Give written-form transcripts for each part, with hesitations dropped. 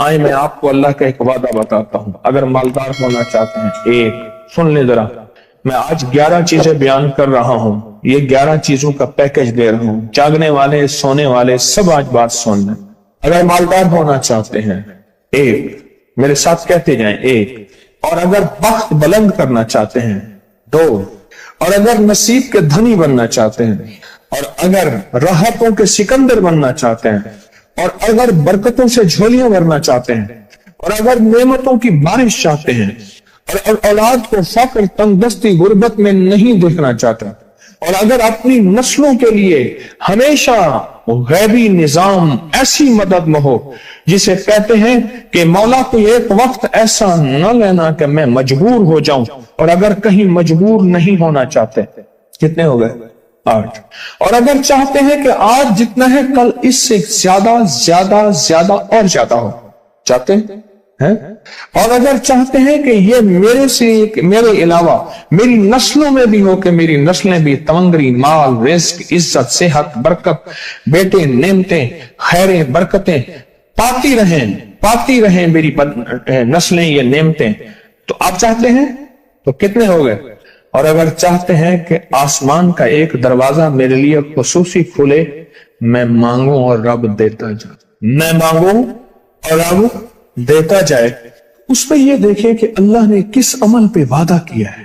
آئے میں آپ کو اللہ کا ایک وعدہ بتاتا ہوں، اگر مالدار ہونا چاہتے ہیں، ایک سن لیں ذرا، میں آج 11 چیزیں بیان کر رہا ہوں، یہ 11 چیزوں کا پیکج دے رہا ہوں، جاگنے والے سونے والے سب آج بات سن لیں۔ اگر مالدار ہونا چاہتے ہیں، ایک، میرے ساتھ کہتے جائیں، ایک، اور اگر بخت بلند کرنا چاہتے ہیں، دو، اور اگر نصیب کے دھنی بننا چاہتے ہیں، اور اگر راحتوں کے سکندر بننا چاہتے ہیں، اور اگر برکتوں سے جھولیاں بھرنا چاہتے ہیں، اور اگر نعمتوں کی بارش چاہتے ہیں، اور اولاد کو فقر، تنگ دستی، غربت میں نہیں دیکھنا چاہتے، اور اگر اپنی نسلوں کے لیے ہمیشہ غیبی نظام ایسی مدد میں ہو جسے کہتے ہیں کہ مولا کو ایک وقت ایسا نہ لینا کہ میں مجبور ہو جاؤں، اور اگر کہیں مجبور نہیں ہونا چاہتے، کتنے ہو گئے؟ 8۔ اور اگر چاہتے ہیں کہ آج جتنا ہے کل اس سے زیادہ زیادہ زیادہ اور زیادہ ہو، چاہتے ہیں؟ اور اگر چاہتے ہیں کہ یہ میرے علاوہ میری نسلوں میں بھی ہو، کہ میری نسلیں بھی تمنگری، مال، رزق، عزت، صحت، برکت، بیٹے، نعمتیں، خیریں، برکتیں پاتی رہیں میری نسلیں یہ نعمتیں، تو آپ چاہتے ہیں تو کتنے ہو گئے؟ اور اگر چاہتے ہیں کہ آسمان کا ایک دروازہ میرے لیے خصوصی کھلے، میں مانگوں اور رب دیتا جائے، میں مانگوں اور رب دیتا جائے، اس پہ یہ دیکھیں کہ اللہ نے کس عمل پہ وعدہ کیا ہے۔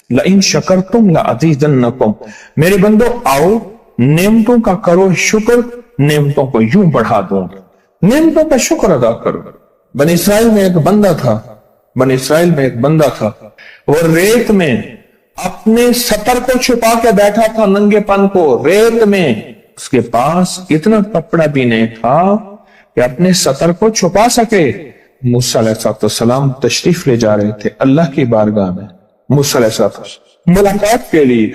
لَإِن شَكَرْتُمْ لَأَزِيدَنَّكُمْ، میرے بندو آؤ نعمتوں کا کرو شکر، نعمتوں کو یوں بڑھا دوں، نعمتوں کا شکر ادا کرو۔ بنی اسرائیل میں ایک بندہ تھا، وہ ریت میں اپنے سطر کو چھپا کے بیٹھا تھا، ننگے پن کو ریت میں، اس کے پاس اتنا کپڑا بھی نہیں تھا کہ اپنے سطر کو چھپا سکے۔ موسیٰ علیہ السلام تشریف لے جا رہے تھے اللہ کی بارگاہ میں، موسیٰ علیہ السلام ملاقات کے لیے،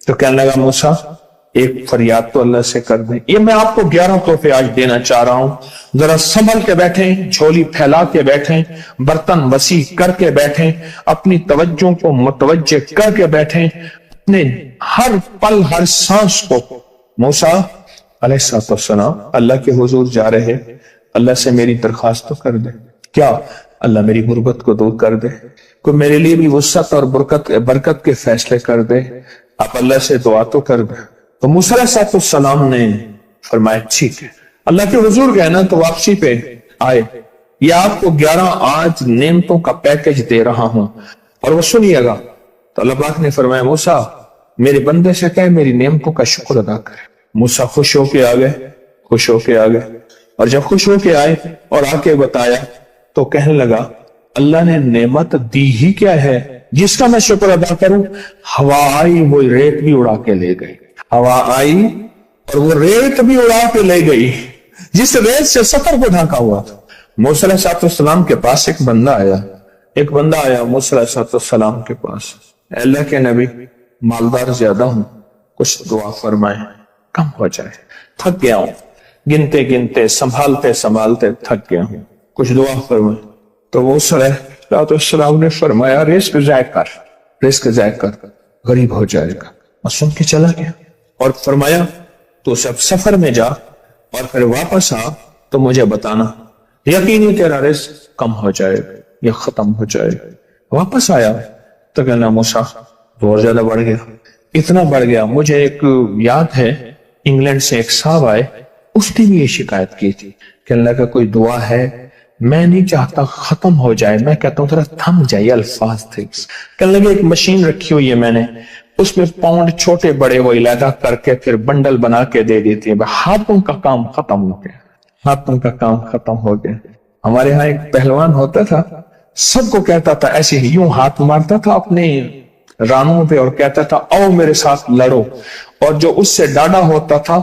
تو کہنے لگا موسیٰ ایک فریاد تو اللہ سے کر دیں۔ یہ میں آپ کو 11 تحفے آج دینا چاہ رہا ہوں، ذرا سنبھل کے بیٹھیں، جھولی پھیلا کے بیٹھیں، برتن وسیع کر کے بیٹھیں، اپنی توجہ کو متوجہ کر کے بیٹھیں، اپنے ہر پل ہر سانس کو۔ موسیٰ علیہ السلام اللہ کے حضور جا رہے، اللہ سے میری درخواست تو کر دے، کیا اللہ میری غربت کو دور کر دے، کوئی میرے لیے بھی وسعت اور برکت کے فیصلے کر دے، آپ اللہ سے دعا تو کر دے۔ تو موسیٰ علیہ السلام نے فرمایا ٹھیک ہے، اللہ کے حضور گئے نا تو واپسی پہ آئے، یہ آپ کو 11 آج نعمتوں کا پیکج دے رہا ہوں، اور وہ سنیے گا۔ تو اللہ پاک نے فرمایا موسیٰ میرے بندے سے کہے میری نعمتوں کا شکر ادا کرے۔ موسیٰ خوش ہو کے آگئے، اور جب خوش ہو کے آئے اور آ کے بتایا تو کہنے لگا اللہ نے نعمت دی ہی کیا ہے جس کا میں شکر ادا کروں؟ ہوا آئی وہ ریت بھی اڑا کے لے گئی، ہوا آئی اور وہ ریت بھی اڑا کے لے گئی جس ریت سے سطر کو ڈھانکا ہوا تھا۔ موسیٰ علیہ السلام کے پاس ایک بندہ آیا موسیٰ علیہ السلام کے پاس، اے اللہ کے نبی مالدار زیادہ ہوں، کچھ دعا فرمائیں، کم ہو جائے، تھک گیا ہوں، گنتے سنبھالتے تھک گیا ہوں، کچھ دعا فرمائیں۔ تو موسیٰ علیہ السلام نے فرمایا رزق ضائع کر، غریب ہو جائے گا، اور سن کے چلا گیا، اور فرمایا تو سب سفر میں جا اور پھر واپس آ تو مجھے بتانا، یقینی تیرا رزق کم ہو جائے گا یا ختم ہو جائے گا۔ واپس آیا تو کہنا موسیٰ بہت زیادہ بڑھ گیا، اتنا بڑھ گیا، مجھے ایک یاد ہے انگلینڈ سے ایک صاحب آئے، اس نے بھی یہ شکایت کی تھی، کہنے لگا کوئی دعا ہے، میں نہیں چاہتا ختم ہو جائے، میں کہتا ہوں ذرا تھم جائے، الفاظ تھے۔ کہنے لگا ایک مشین رکھی ہوئی ہے میں نے، اس میں پاؤنڈ چھوٹے بڑے وہ علیحدہ کر کے پھر بنڈل بنا کے دے دیتی ہے، ہاتھوں کا کام ختم ہو گیا۔ ہمارے ہاں ایک پہلوان ہوتا تھا، سب کو کہتا تھا ایسے ہی، یوں ہاتھ مارتا تھا اپنے رانوں پہ اور کہتا تھا آؤ میرے ساتھ لڑو، اور جو اس سے ڈاڈا ہوتا تھا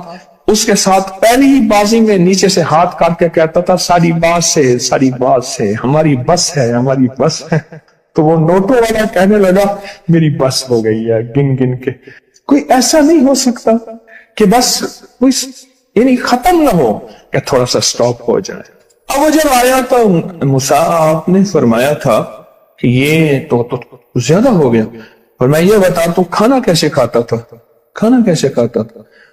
اس کے ساتھ پہلی ہی بازی میں نیچے سے ہاتھ کاٹ کے کہتا تھا ساری بات سے ہماری بس ہے۔ تو وہ نوٹوں والا کہنے لگا میری بس ہو گئی ہے، گن کے۔ کوئی ایسا نہیں ہو سکتا کہ بس کوئی یعنی ختم نہ ہو، کہ تھوڑا سا سٹاپ ہو جائے۔ اب وہ جب آیا تو موسیٰ آپ نے فرمایا تھا کہ یہ تو زیادہ ہو گیا، اور میں یہ بتا تو کھانا کیسے کھاتا تھا؟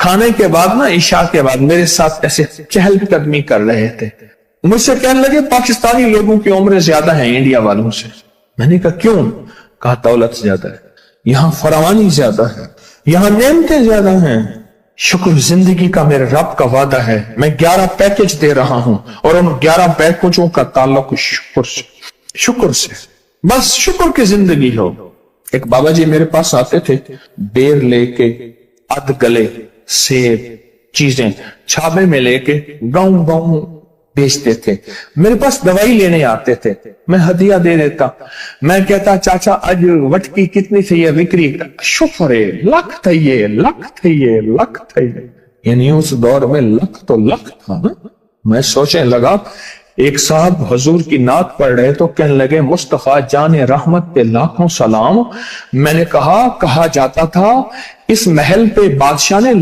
کھانے کے بعد نا عشاء کے بعد میرے ساتھ ایسے چہل قدمی کر رہے تھے. مجھ سے کہنے لگے پاکستانی لوگوں کی عمریں زیادہ ہیں انڈیا والوں سے. میں نے کہا کیوں؟ کہا دولت زیادہ ہے, یہاں فراوانی زیادہ ہے, یہاں نعمتیں زیادہ ہیں. شکر زندگی کا میرے رب کا وعدہ ہے, میں 11 پیکج دے رہا ہوں اور ان 11 پیکجوں کا تعلق شکر سے. بس شکر کی زندگی ہو. ایک بابا جی میرے پاس آتے تھے, بیر لے کے, اد گلے, سیب, چیزیں چھابے میں لے کے گاؤں گاؤں بیچتے تھے. میرے پاس دوائی لینے آتے تھے, میں ہدیہ دے دیتا. میں کہتا چاچا آج وٹکی کتنی تھی یہ وکری؟ شکر ہے, لکھ تھے, لکھ تھے. یعنی اس دور میں لکھ تو لکھ تھا نا. میں سوچنے لگا, ایک صاحب حضور کی نعت پڑھ رہے تو کہنے لگے مصطفیٰ جان رحمت پہ لاکھوں سلام. میں نے کہا جاتا تھا اس محل پہ بادشاہ نے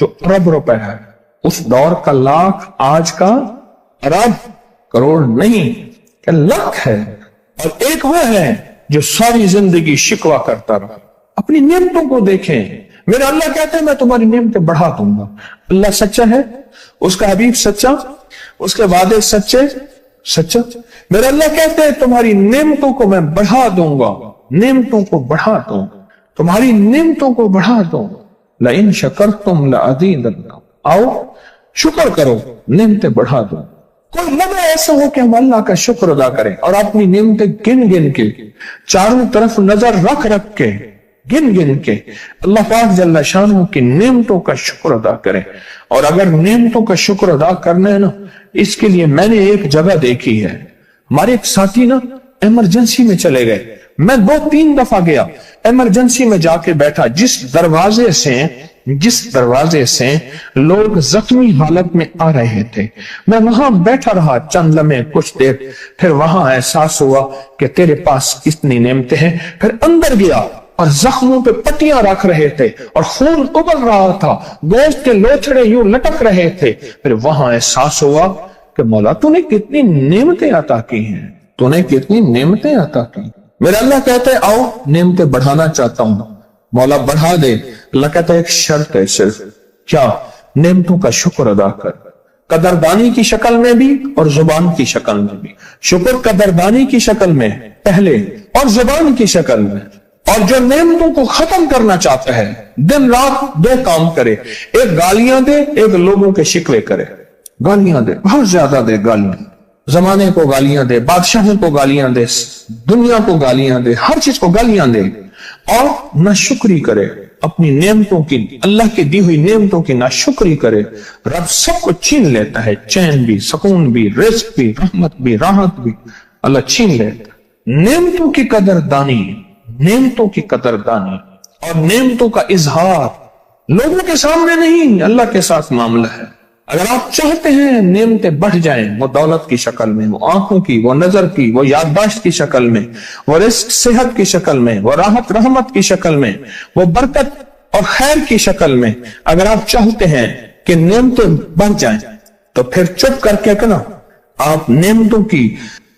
جو ارب روپے ہے. اس دور کا لاکھ آج کا ارب کروڑ نہیں کہ لاکھ ہے. اور ایک وہ ہے جو ساری زندگی شکوہ کرتا رہا. اپنی نعمتوں کو دیکھیں. میرا اللہ کہتا ہے میں تمہاری نعمتیں بڑھا دوں گا. اللہ سچا ہے, اس کا حبیب سچا, اس کے وعدے سچا. میرا اللہ کہتے ہیں تمہاری نعمتوں کو میں بڑھا دوں گا, نعمتوں کو بڑھا دوں, تمہاری نعمتوں کو بڑھا دوں. لئن شکرتم لأزیدنکم, آؤ شکر کرو, نعمتیں بڑھا دوں. کوئی لمحہ ایسا ہو کہ ہم اللہ کا شکر ادا کریں اور اپنی نعمتیں گن گن کے, چاروں طرف نظر رکھ کے, گن گن کے اللہ پاک جل شانہ کی نعمتوں کا شکر ادا کریں. اور اگر نعمتوں کا شکر ادا کرنا ہے نا, اس کے لیے میں نے ایک جگہ دیکھی ہے. ہمارے ایک ساتھی نا ایمرجنسی میں چلے گئے. میں 2-3 دفعہ گیا, ایمرجنسی میں جا کے بیٹھا. جس دروازے سے لوگ زخمی حالت میں آ رہے تھے, میں وہاں بیٹھا رہا چند لمحے, کچھ دیر. پھر وہاں احساس ہوا کہ تیرے پاس کتنی نعمتیں ہیں. پھر اندر گیا اور زخموں پہ پٹیاں رکھ رہے تھے اور خون ابل رہا تھا, گوشت کے لوتھڑے یوں لٹک رہے تھے. پھر وہاں احساس ہوا کہ مولا تو نے کتنی نعمتیں عطا کی ہیں, تو نے کتنی نعمتیں عطا کی. میرا اللہ کہتا ہے آؤ نعمتیں بڑھانا چاہتا ہوں. مولا بڑھا دے. اللہ کہتا ہے ایک شرط ہے صرف, کیا؟ نعمتوں کا شکر ادا کر, قدردانی کی شکل میں بھی اور زبان کی شکل میں بھی. شکر قدردانی کی شکل میں پہلے اور زبان کی شکل میں. اور جو نعمتوں کو ختم کرنا چاہتا ہے دن رات 2 کام کرے, ایک گالیاں دے, ایک لوگوں کے شکوے کرے. گالیاں دے, بہت زیادہ دے گالیاں, زمانے کو گالیاں دے, بادشاہوں کو گالیاں دے, دنیا کو گالیاں دے, ہر چیز کو گالیاں دے. اور ناشکری کرے اپنی نعمتوں کی, اللہ کی دی ہوئی نعمتوں کی ناشکری کرے. رب سب کو چھین لیتا ہے, چین بھی, سکون بھی, رزق بھی, رحمت بھی, راحت بھی اللہ چھین لیتا ہے. نعمتوں کی قدردانی, نعمتوں کی قدردانی اور نعمتوں کا اظہار لوگوں کے سامنے نہیں, اللہ کے ساتھ معاملہ ہے. اگر آپ چاہتے ہیں نعمتیں بڑھ جائیں, وہ دولت کی شکل میں, وہ آنکھوں کی, وہ نظر کی, وہ یادداشت کی شکل میں, وہ رزق صحت کی شکل میں, وہ راحت رحمت کی شکل میں, وہ برکت اور خیر کی شکل میں, اگر آپ چاہتے ہیں کہ نعمتیں بڑھ جائیں تو پھر چپ کر کے کہنا آپ نعمتوں کی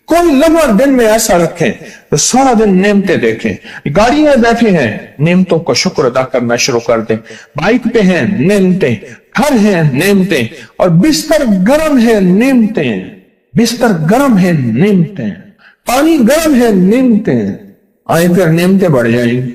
کوئی لمحہ دن میں ایسا رکھیں تو سارا دن نعمتیں دیکھیں. گاڑی میں بیٹھے ہیں, نعمتوں کا شکر ادا کرنا شروع کر دیں. بائک پہ ہیں, نعمتیں. گھر ہیں, نعمتیں. اور بستر گرم ہے, نعمتیں. بستر گرم ہے, نعمتیں. پانی گرم ہے, نعمتیں. آئیں پھر نعمتیں بڑھ جائیں گی.